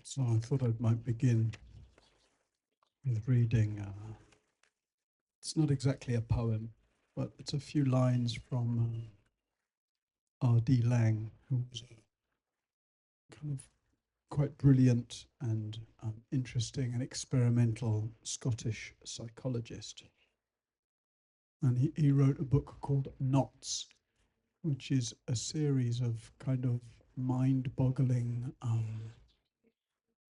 So I thought I might begin with reading. It's not exactly a poem, but it's a few lines from R.D. Laing, who was a kind of quite brilliant and interesting and experimental Scottish psychologist. And he wrote a book called Knots, which is a series of kind of mind-boggling,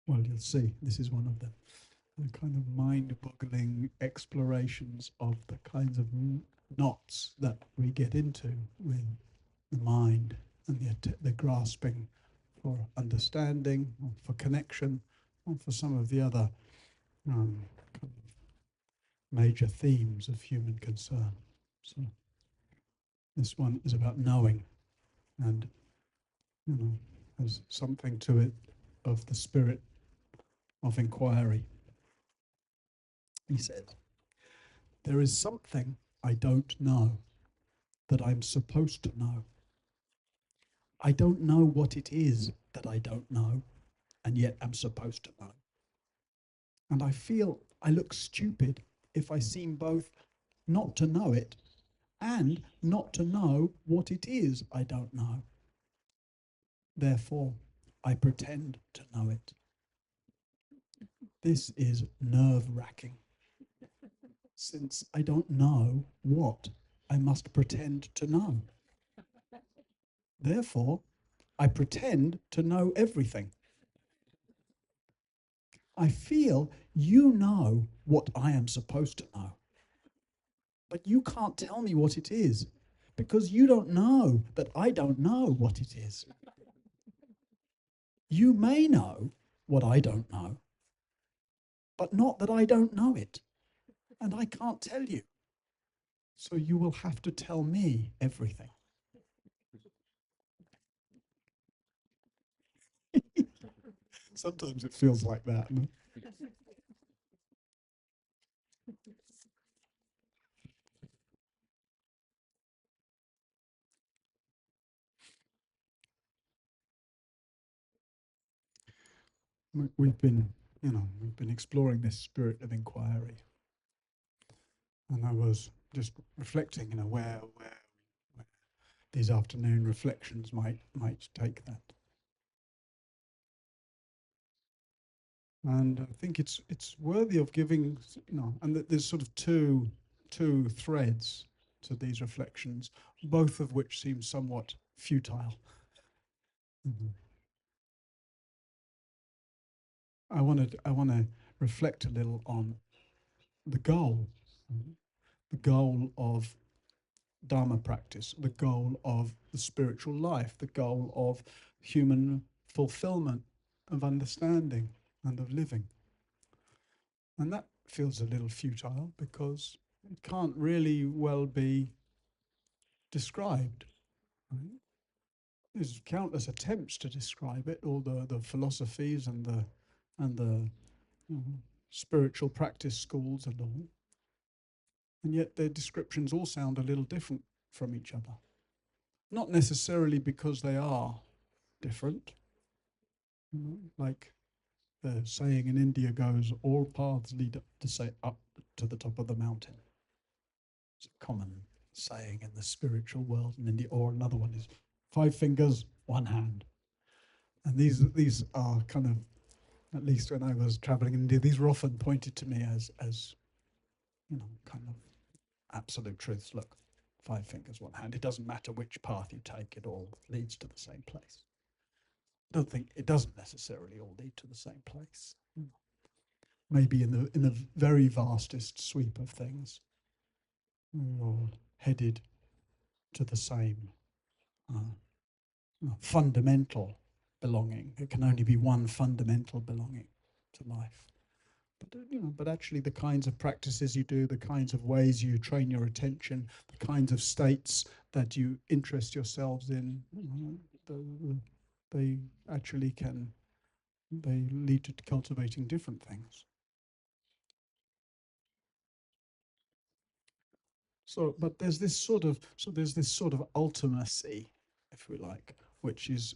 well, you'll see, this is one of them, the kind of mind-boggling explorations of the kinds of knots that we get into with the mind and the grasping for understanding, or for connection, or for some of the other kind of major themes of human concern. So this one is about knowing, and has something to it of the spirit of inquiry. He said, "There is something I don't know that I'm supposed to know. I don't know what it is that I don't know, and yet I'm supposed to know. And I feel I look stupid if I seem both not to know it and not to know what it is I don't know. Therefore, I pretend to know it. This is nerve-wracking, since I don't know what I must pretend to know. Therefore, I pretend to know everything. I feel you know what I am supposed to know, but you can't tell me what it is, because you don't know that I don't know what it is. You may know what I don't know, but not that I don't know it, and I can't tell you. So you will have to tell me everything." Sometimes it feels like that. No? We've been exploring this spirit of inquiry, and I was just reflecting, where these afternoon reflections might take that. And I think it's worthy of giving, and there's sort of two threads to these reflections, both of which seem somewhat futile. Mhm. I want to reflect a little on the goal, the goal of Dharma practice, the goal of the spiritual life, the goal of human fulfillment, of understanding and of living. And that feels a little futile because it can't really well be described. Right? There's countless attempts to describe it, all the philosophies and the spiritual practice schools and all. And yet their descriptions all sound a little different from each other. Not necessarily because they are different. Like the saying in India goes, all paths lead up to the top of the mountain. It's a common saying in the spiritual world, and or another one is 5 fingers, 1 hand. And these are kind of, at least when I was traveling in India, these were often pointed to me as kind of absolute truths. Look, 5 fingers, 1 hand. It doesn't matter which path you take, it all leads to the same place. I don't think it doesn't necessarily all lead to the same place. Maybe in the very vastest sweep of things, we're all headed to the same fundamental belonging. There can only be one fundamental belonging to life. But actually, the kinds of practices you do, the kinds of ways you train your attention, the kinds of states that you interest yourselves in, they actually they lead to cultivating different things. But there's this sort of ultimacy, if we like, which is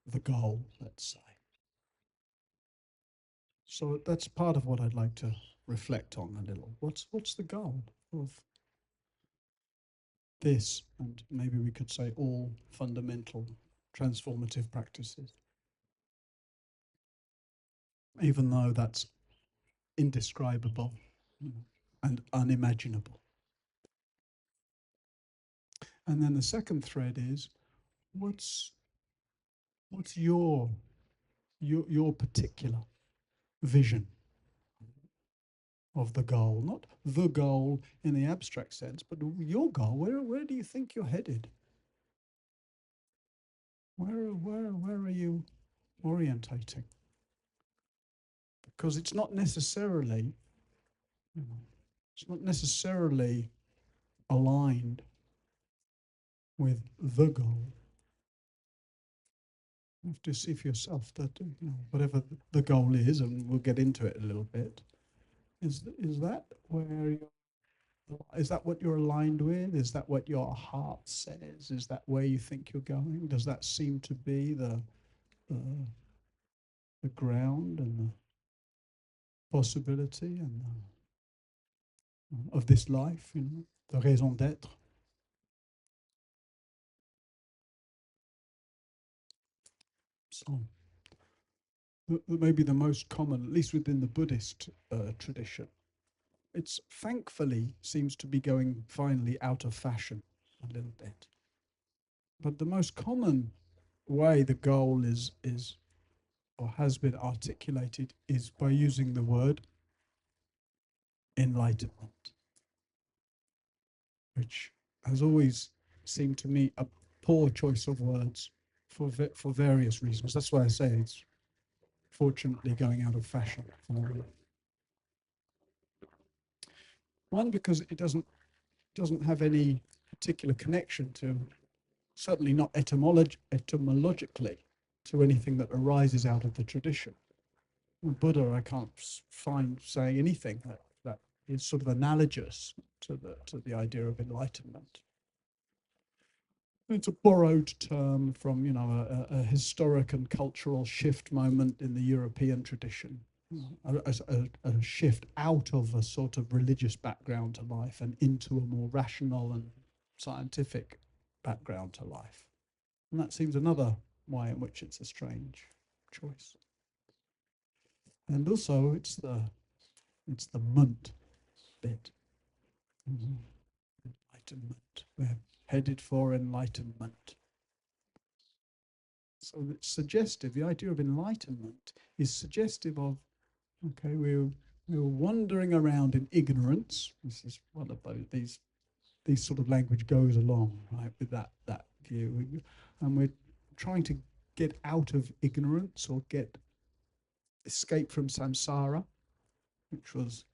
the goal, let's say. So that's part of what I'd like to reflect on a little. What's the goal of this, and maybe we could say all fundamental transformative practices, even though that's indescribable, and unimaginable. And then the second thread is what's your particular vision of the goal, not the goal in the abstract sense, but your goal. Where do you think you're headed? Where are you orientating? Because it's not necessarily, it's not necessarily aligned with the goal. You have to see for yourself that whatever the goal is, and we'll get into it a little bit. Is that where you? Is that what you're aligned with? Is that what your heart says? Is that where you think you're going? Does that seem to be the ground and the possibility and of this life? The raison d'être. So maybe the most common, at least within the Buddhist tradition, it's thankfully seems to be going finally out of fashion a little bit. But the most common way the goal is or has been articulated is by using the word enlightenment, which has always seemed to me a poor choice of words for various reasons. That's why I say it's fortunately going out of fashion. One, because it doesn't have any particular connection to, certainly not etymologically, to anything that arises out of the tradition. Buddha, I can't find saying anything that is sort of analogous to the idea of enlightenment. It's a borrowed term from a historic and cultural shift moment in the European tradition, a shift out of a sort of religious background to life and into a more rational and scientific background to life. And that seems another way in which it's a strange choice. And also, it's the munt bit. Enlightenment. We're headed for enlightenment. So it's suggestive. The idea of enlightenment is suggestive of, okay, we're wandering around in ignorance. This is one of these sort of language goes along, right, with that view. And we're trying to get out of ignorance or escape from samsara, which was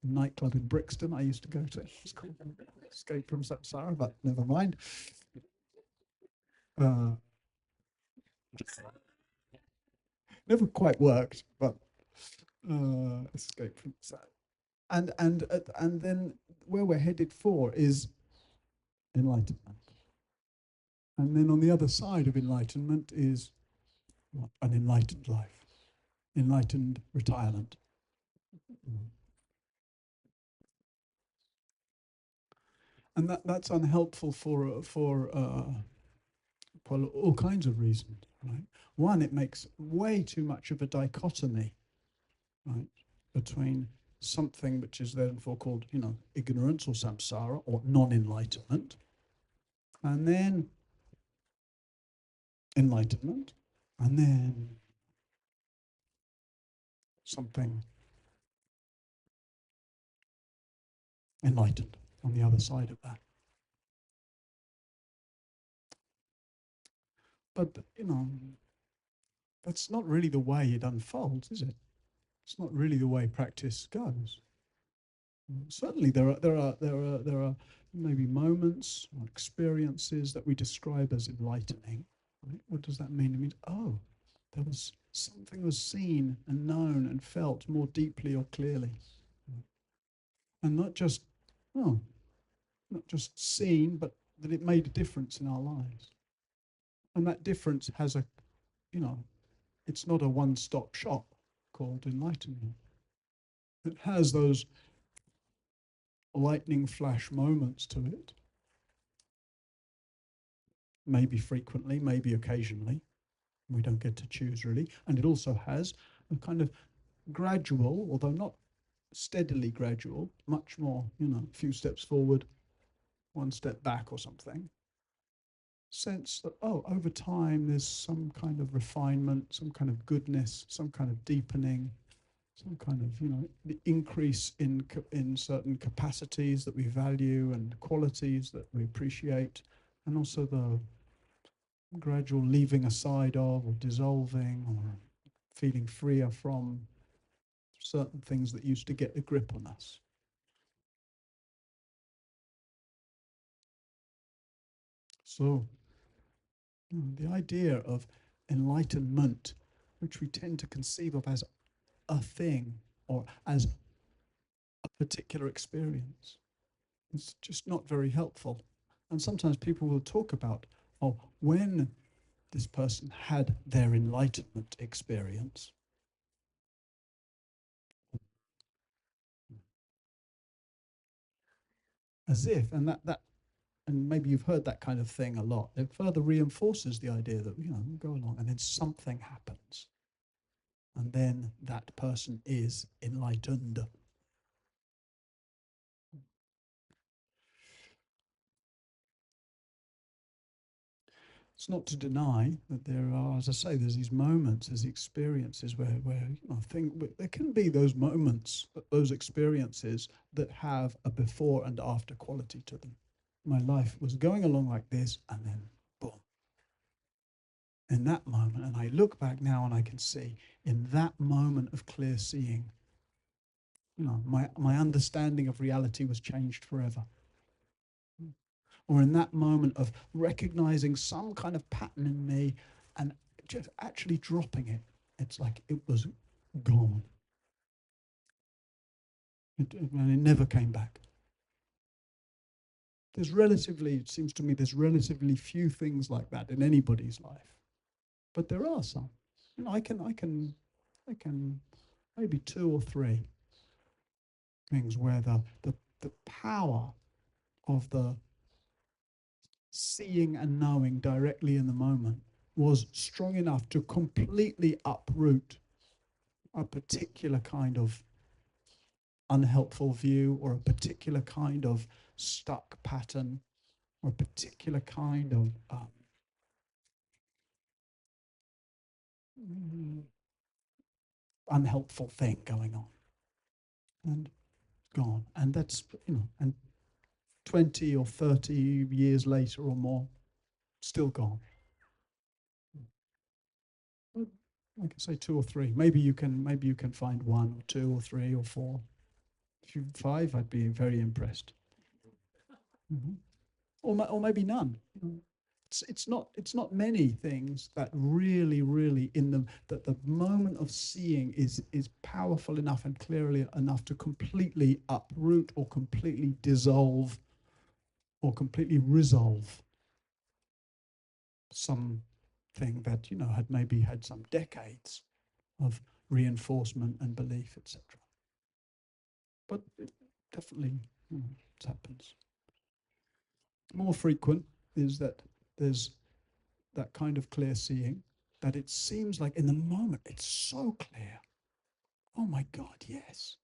a nightclub in Brixton I used to go to. It's called Escape from Samsara, but never mind. Never quite worked, but escape from samsara. And then where we're headed for is enlightenment. And then on the other side of enlightenment is what? An enlightened life, enlightened retirement. And that's unhelpful for all kinds of reasons, right? One, it makes way too much of a dichotomy, right, between something which is therefore called, ignorance or samsara or non-enlightenment, and then enlightenment, and then something enlightened on the other side of that. But, that's not really the way it unfolds, is it? It's not really the way practice goes. Certainly, there are maybe moments or experiences that we describe as enlightening. Right? What does that mean? It means, oh, there was something was seen and known and felt more deeply or clearly, and not just seen, but that it made a difference in our lives. And that difference has it's not a one-stop shop. called enlightenment. It has those lightning flash moments to it, maybe frequently, maybe occasionally. We don't get to choose really. And it also has a kind of gradual, although not steadily gradual, much more, a few steps forward, one step back or something, sense that, over time there's some kind of refinement, some kind of goodness, some kind of deepening, some kind of, the increase in certain capacities that we value and qualities that we appreciate, and also the gradual leaving aside of or dissolving or feeling freer from certain things that used to get a grip on us. So the idea of enlightenment, which we tend to conceive of as a thing or as a particular experience, is just not very helpful. And sometimes people will talk about, when this person had their enlightenment experience, as if, and maybe you've heard that kind of thing a lot. It further reinforces the idea that, we go along and then something happens. And then that person is enlightened. It's not to deny that there are, as I say, there's these moments, there's experiences where I think there can be those moments, those experiences that have a before and after quality to them. My life was going along like this, and then boom. In that moment, and I look back now and I can see, in that moment of clear seeing, my understanding of reality was changed forever. Or in that moment of recognizing some kind of pattern in me and just actually dropping it, it's like it was gone. And it never came back. It seems to me, there's relatively few things like that in anybody's life. But there are some. I can maybe two or three things where the power of the seeing and knowing directly in the moment was strong enough to completely uproot a particular kind of unhelpful view or a particular kind of stuck pattern or a particular kind of unhelpful thing going on, and gone. And that's, and 20 or 30 years later or more, still gone. Like I say, two or three. Maybe you can find one or two or three or four. If you five, I'd be very impressed. Mm-hmm. Or maybe none. It's not many things that really in them, that the moment of seeing is powerful enough and clearly enough to completely uproot or completely dissolve or completely resolve something that had maybe had some decades of reinforcement and belief, etc. But it definitely it happens. More frequent is that there's that kind of clear seeing that it seems like in the moment it's so clear. Oh my God, yes.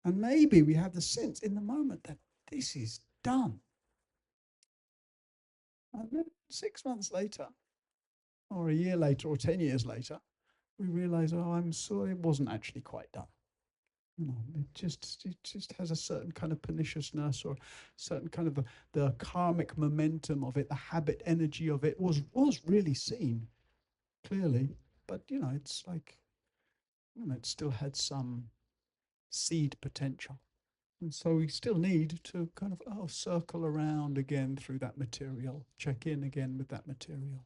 And maybe we have the sense in the moment that this is done. And then 6 months later, or a year later, or 10 years later, we realize, I'm sorry, it wasn't actually quite done. It just has a certain kind of perniciousness or certain kind of the karmic momentum of it, the habit energy of it was really seen clearly, but it's like it still had some seed potential, and so we still need to kind of circle around again through that material, check in again with that material,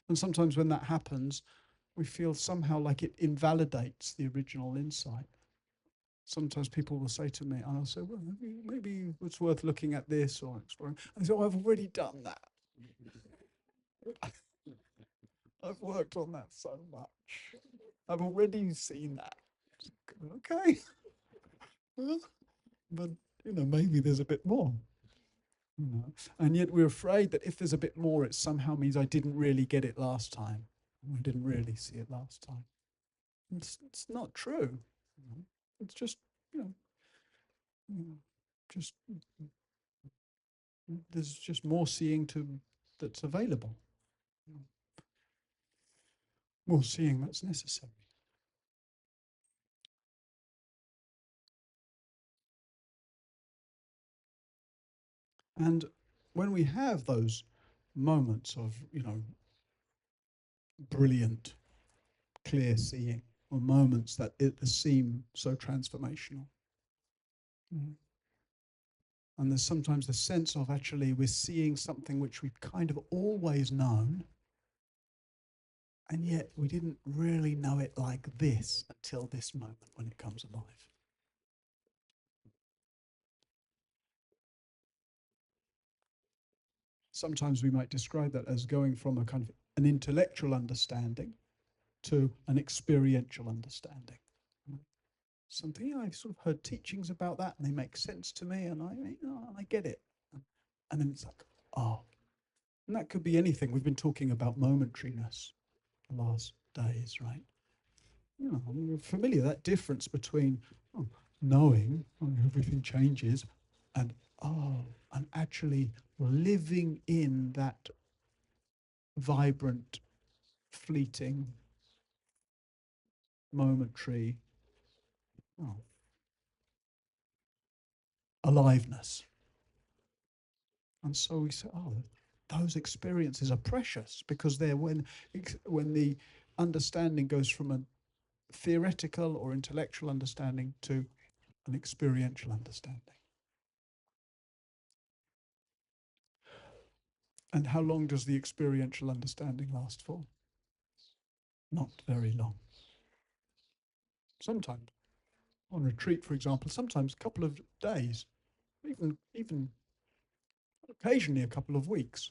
and sometimes when that happens, we feel somehow like it invalidates the original insight. Sometimes people will say to me, and I'll say, well, maybe it's worth looking at this or exploring. And they say, I've already done that. I've worked on that so much. I've already seen that. Okay. Well, but, maybe there's a bit more. And yet we're afraid that if there's a bit more, it somehow means I didn't really get it last time. I didn't really see it last time. It's not true. It's just, you know, just there's just more seeing that's available, more seeing that's necessary. And when we have those moments of, brilliant, clear seeing, or moments that seem so transformational, and there's sometimes the sense of actually we're seeing something which we've kind of always known, and yet we didn't really know it like this until this moment when it comes alive. Sometimes we might describe that as going from a kind of an intellectual understanding to an experiential understanding. Something I've sort of heard teachings about that, and they make sense to me, and I get it. And then it's like, oh, and that could be anything. We've been talking about momentariness the last days, right? We're familiar, that difference between knowing everything changes and and actually living in that vibrant, fleeting, momentary aliveness. And so we say, those experiences are precious because they're when the understanding goes from a theoretical or intellectual understanding to an experiential understanding. And how long does the experiential understanding last for? Not very long. Sometimes on retreat, for example, sometimes a couple of days, even occasionally a couple of weeks.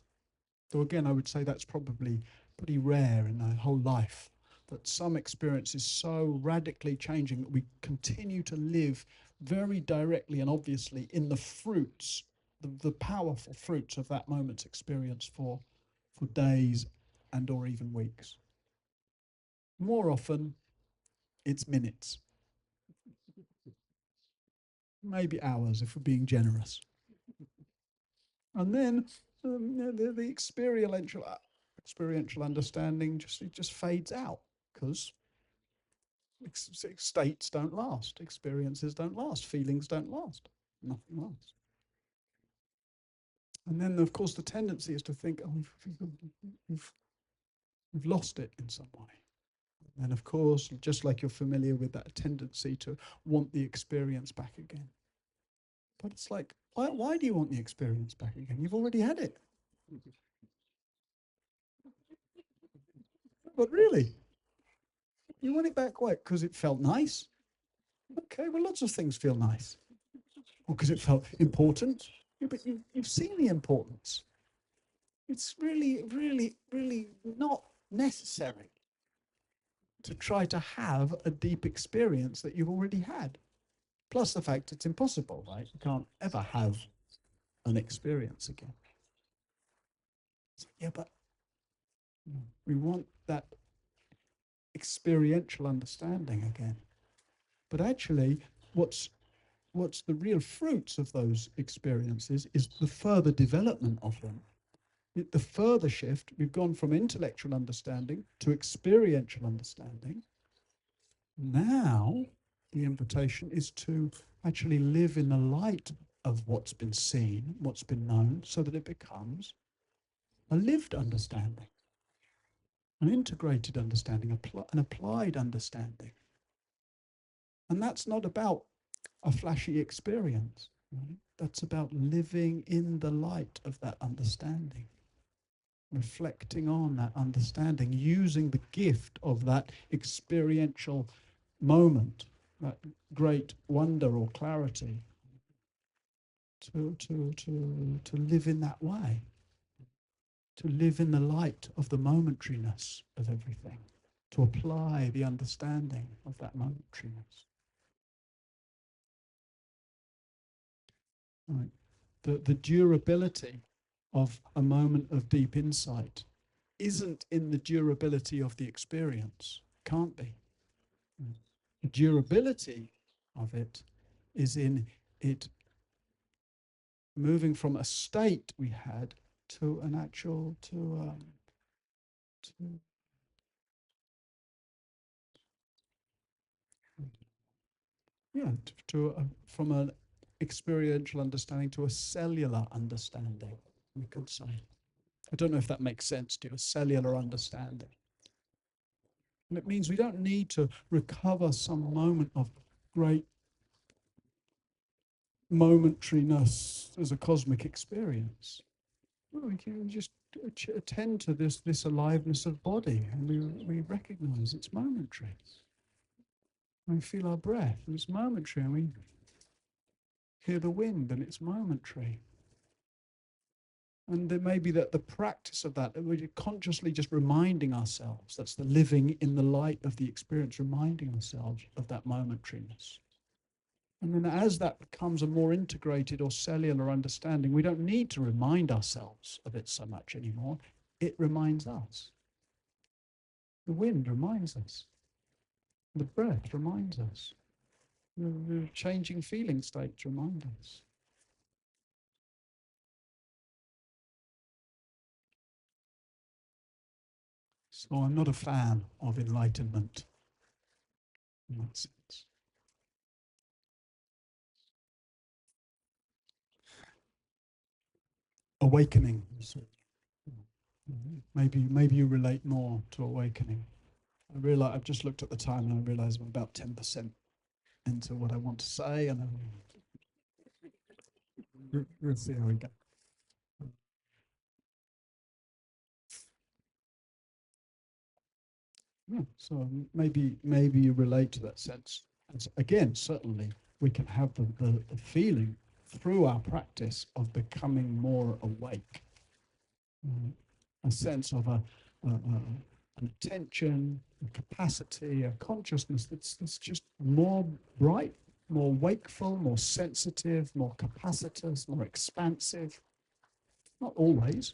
Though again, I would say that's probably pretty rare in our whole life, that some experience is so radically changing that we continue to live very directly and obviously in the fruits, the powerful fruits of that moment's experience for days and or even weeks. More often, it's minutes, maybe hours if we're being generous. And then the experiential understanding just fades out because states don't last, experiences don't last, feelings don't last, nothing lasts. And then, of course, the tendency is to think, we've lost it in some way. And of course, just like you're familiar with that tendency to want the experience back again. But it's like, why do you want the experience back again? You've already had it. But really, you want it back, why? Because it felt nice? Okay, well, lots of things feel nice. Or because it felt important? Yeah, but you've seen the importance. It's really, really, really not necessary to try to have a deep experience that you've already had. Plus the fact it's impossible, right? You can't ever have an experience again. So, yeah, but we want that experiential understanding again. But actually, what's the real fruits of those experiences is the further development of them. The further shift, we've gone from intellectual understanding to experiential understanding. Now, the invitation is to actually live in the light of what's been seen, what's been known, so that it becomes a lived understanding, an integrated understanding, an applied understanding. And that's not about a flashy experience. Right? That's about living in the light of that understanding, reflecting on that understanding, using the gift of that experiential moment, that great wonder or clarity, to live in that way, to live in the light of the momentariness of everything. to apply the understanding of that momentariness. Right. The durability of a moment of deep insight isn't in the durability of the experience. Can't be. The durability of it is in it moving from a state we had to an actual, to yeah, from an experiential understanding to a cellular understanding, we could say. I don't know if that makes sense to you, a cellular understanding. And it means we don't need to recover some moment of great momentariness as a cosmic experience. Well, we can just attend to this aliveness of body, and we recognize it's momentary. We feel our breath, and it's momentary, and we hear the wind, and it's momentary. And it may be that the practice of that, we're consciously just reminding ourselves, that's the living in the light of the experience, reminding ourselves of that momentariness. And then as that becomes a more integrated or cellular understanding, we don't need to remind ourselves of it so much anymore. It reminds us. The wind reminds us. The breath reminds us. The changing feeling states remind us. So I'm not a fan of enlightenment in that sense. Awakening. Maybe you relate more to awakening. I've just looked at the time and I realize I'm about 10% into what I want to say, and we'll see how we go. Yeah, so maybe you relate to that sense. And so again, certainly we can have the feeling through our practice of becoming more awake, a sense of an attention, a capacity, a consciousness that's just more bright, more wakeful, more sensitive, more capacitous, more expansive. Not always,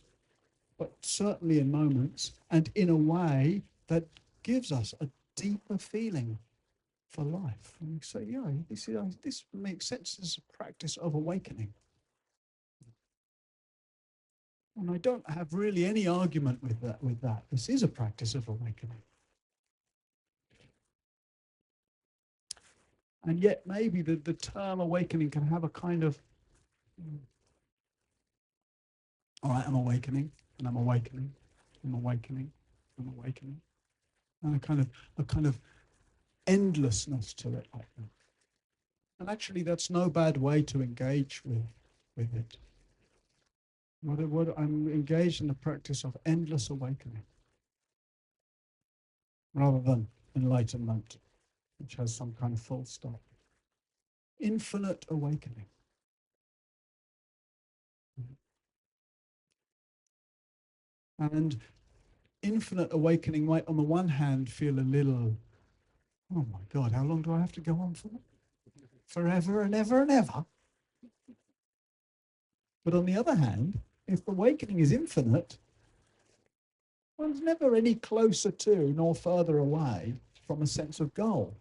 but certainly in moments, and in a way that gives us a deeper feeling for life. And you say, yeah, this makes sense as a practice of awakening. And I don't have really any argument with that. This is a practice of awakening. And yet maybe the term awakening can have a kind of, all right, I'm awakening, and I'm awakening, I'm awakening, I'm awakening. And a kind of endlessness to it like that. And actually that's no bad way to engage with it. What I'm engaged in the practice of endless awakening rather than enlightenment, which has some kind of full stop. Infinite awakening. And infinite awakening might, on the one hand, feel a little, oh my God, how long do I have to go on for? Forever and ever and ever. But on the other hand, if awakening is infinite, one's never any closer to nor further away from a sense of goal.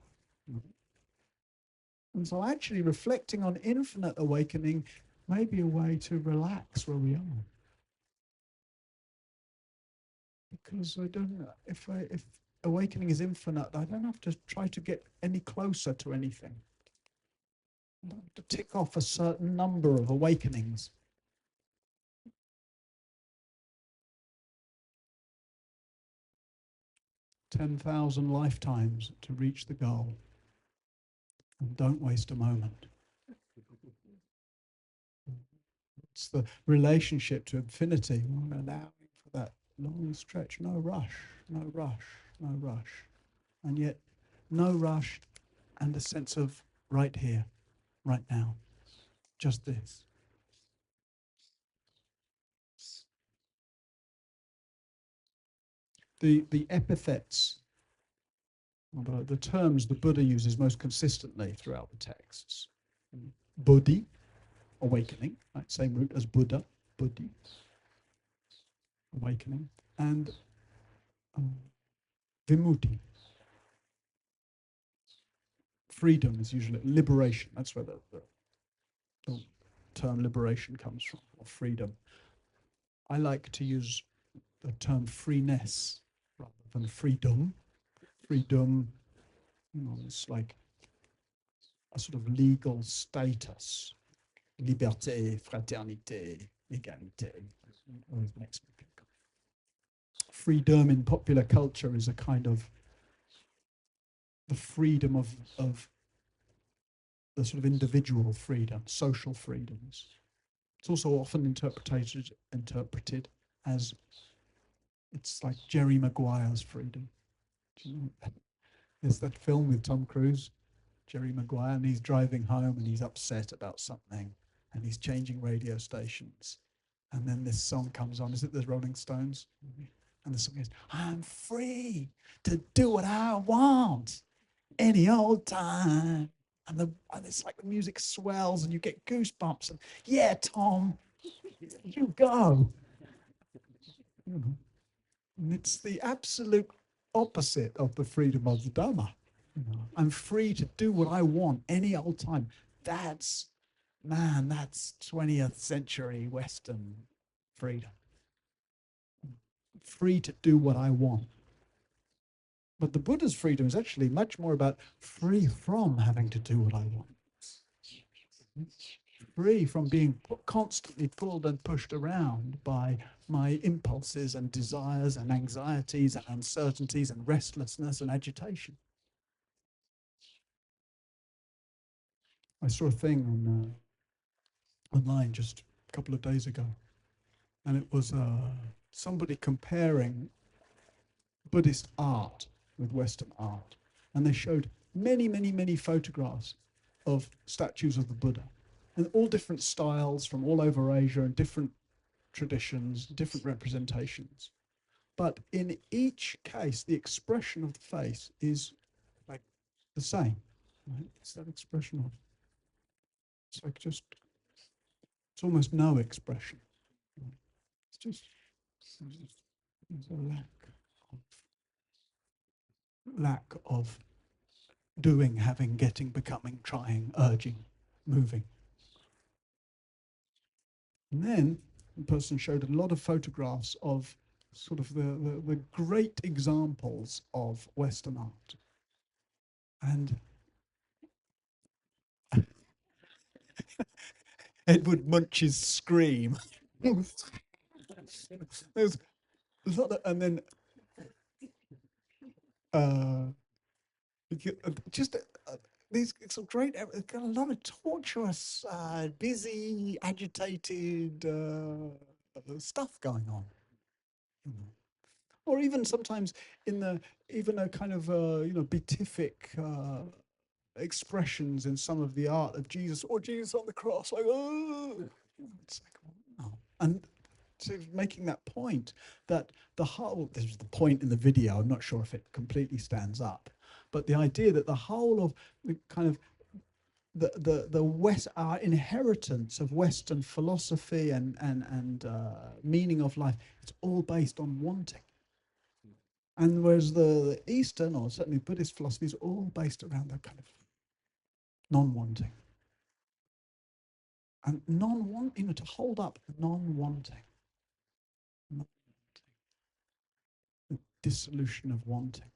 And so actually reflecting on infinite awakening may be a way to relax where we are. Because if awakening is infinite, I don't have to try to get any closer to anything. I don't have to tick off a certain number of awakenings. "10,000 lifetimes to reach the goal. And don't waste a moment." It's the relationship to infinity, allowing for that long stretch, no rush, no rush, no rush. And yet, no rush and a sense of right here, right now, just this. The epithets the terms the Buddha uses most consistently throughout the texts. Bodhi, awakening, right? Same root as Buddha, Bodhi, awakening, and vimutti, freedom is usually liberation. That's where the term liberation comes from, or freedom. I like to use the term freeness rather than freedom. Freedom, it's like a sort of legal status. Liberté, fraternité, égalité. Always makes me think. Freedom in popular culture is a kind of the freedom of the sort of individual freedom, social freedoms. It's also often interpreted as it's like Jerry Maguire's freedom. Do you know? There's that film with Tom Cruise, Jerry Maguire, and he's driving home and he's upset about something and he's changing radio stations. And then this song comes on. Is it the Rolling Stones? And the song is, I'm free to do what I want any old time. And it's like the music swells and you get goosebumps. And yeah, Tom, you go. And it's the absolute opposite of the freedom of the Dhamma. I'm free to do what I want any old time. That's 20th century Western freedom. Free to do what I want. But the Buddha's freedom is actually much more about free from having to do what I want. Free from being constantly pulled and pushed around by my impulses and desires and anxieties and uncertainties and restlessness and agitation. I saw a thing online just a couple of days ago, and it was somebody comparing Buddhist art with Western art. And they showed many, many, many photographs of statues of the Buddha, and all different styles from all over Asia and different traditions, different representations. But in each case, the expression of the face is like the same. Right? It's that expression of, it's like just, it's almost no expression. It's just, there's a lack of doing, having, getting, becoming, trying, urging, moving. And then the person showed a lot of photographs of sort of the great examples of Western art. And Edward Munch's Scream. There's a lot of, and then just these some great, it's got a lot of torturous, busy, agitated stuff going on. Or even sometimes even a kind of beatific expressions in some of the art of Jesus, or Jesus on the cross, like, oh, it's like, oh. And so making that point that the whole, this is the point in the video, I'm not sure if it completely stands up, but the idea that the whole of the kind of the West, our inheritance of Western philosophy and meaning of life, it's all based on wanting. And whereas the Eastern, or certainly Buddhist philosophy, is all based around that kind of non-wanting. And non-wanting, to hold up non-wanting, the dissolution of wanting.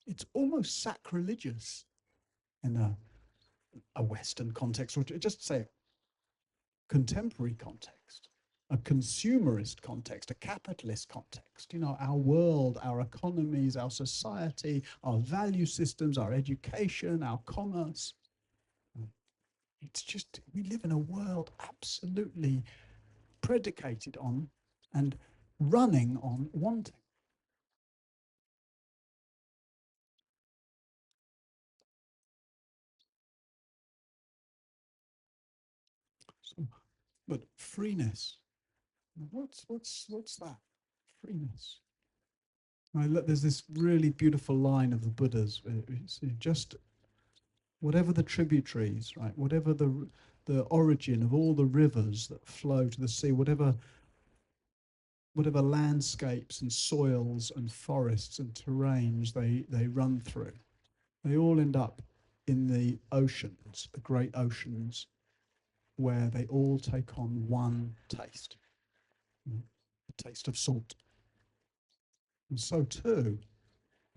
It's almost sacrilegious in a Western context, or just say a contemporary context, a consumerist context, a capitalist context. Our world, our economies, our society, our value systems, our education, our commerce. It's just, we live in a world absolutely predicated on and running on wanting. So, but freeness, what's that? Freeness. There's this really beautiful line of the Buddha's. Just whatever the tributaries, right? Whatever the origin of all the rivers that flow to the sea, whatever landscapes and soils and forests and terrains they run through, they all end up in the oceans, the great oceans, where they all take on one taste, the taste of salt. And so too,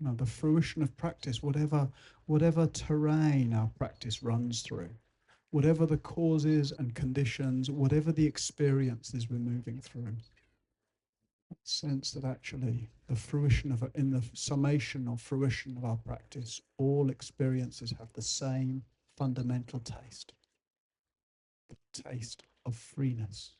the fruition of practice, whatever terrain our practice runs through, whatever the causes and conditions, whatever the experiences we're moving through, sense that actually the fruition of in the summation or fruition of our practice, all experiences have the same fundamental taste, the taste of freeness.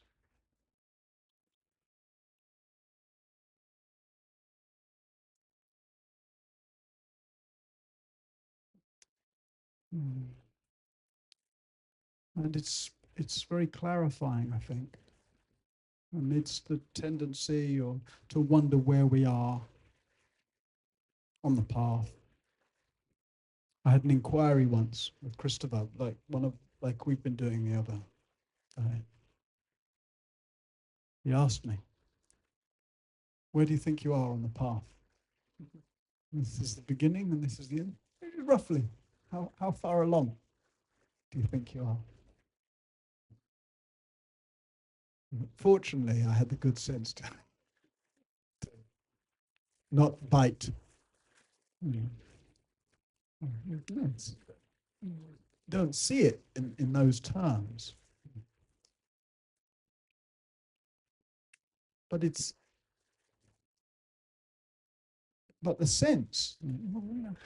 And it's very clarifying, I think, amidst the tendency or to wonder where we are on the path. I had an inquiry once with Christopher, like we've been doing the other day. He asked me, "Where do you think you are on the path?" This is the beginning and this is the end. Roughly, how far along do you think you are? Fortunately, I had the good sense to not bite. You don't see it in those terms, but the sense.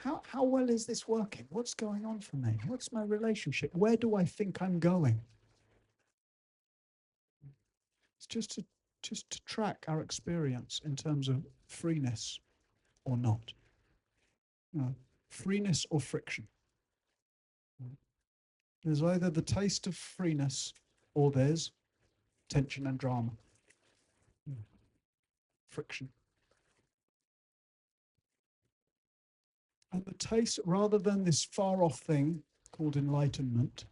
How well is this working? What's going on for me? What's my relationship? Where do I think I'm going? It's just to track our experience in terms of freeness or not. Freeness or friction. There's either the taste of freeness or there's tension and drama. Friction. And the taste, rather than this far off thing called enlightenment,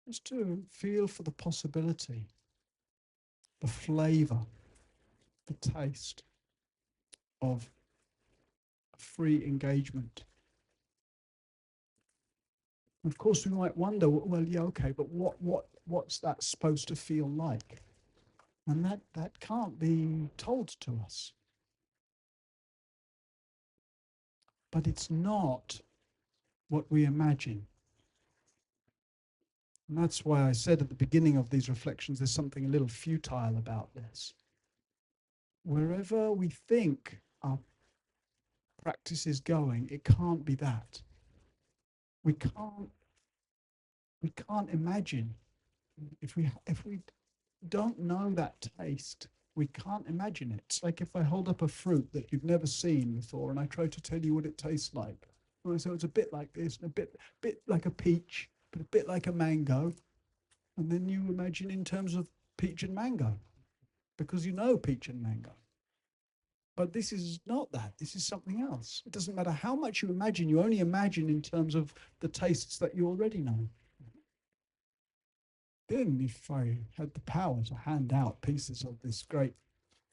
is to feel for the possibility, the flavor, the taste of free engagement. Of course, we might wonder, well, yeah, okay, but what's that supposed to feel like? And that can't be told to us. But it's not what we imagine. And that's why I said at the beginning of these reflections, there's something a little futile about this. Wherever we think our practice is going, it can't be that. We can't imagine. If we don't know that taste, we can't imagine it. It's like if I hold up a fruit that you've never seen before and I try to tell you what it tastes like. Well, so it's a bit like this, and a bit like a peach, but a bit like a mango. And then you imagine in terms of peach and mango, because you know peach and mango. But this is not that. This is something else. It doesn't matter how much you imagine. You only imagine in terms of the tastes that you already know. Then if I had the power to hand out pieces of this great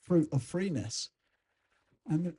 fruit of freeness, and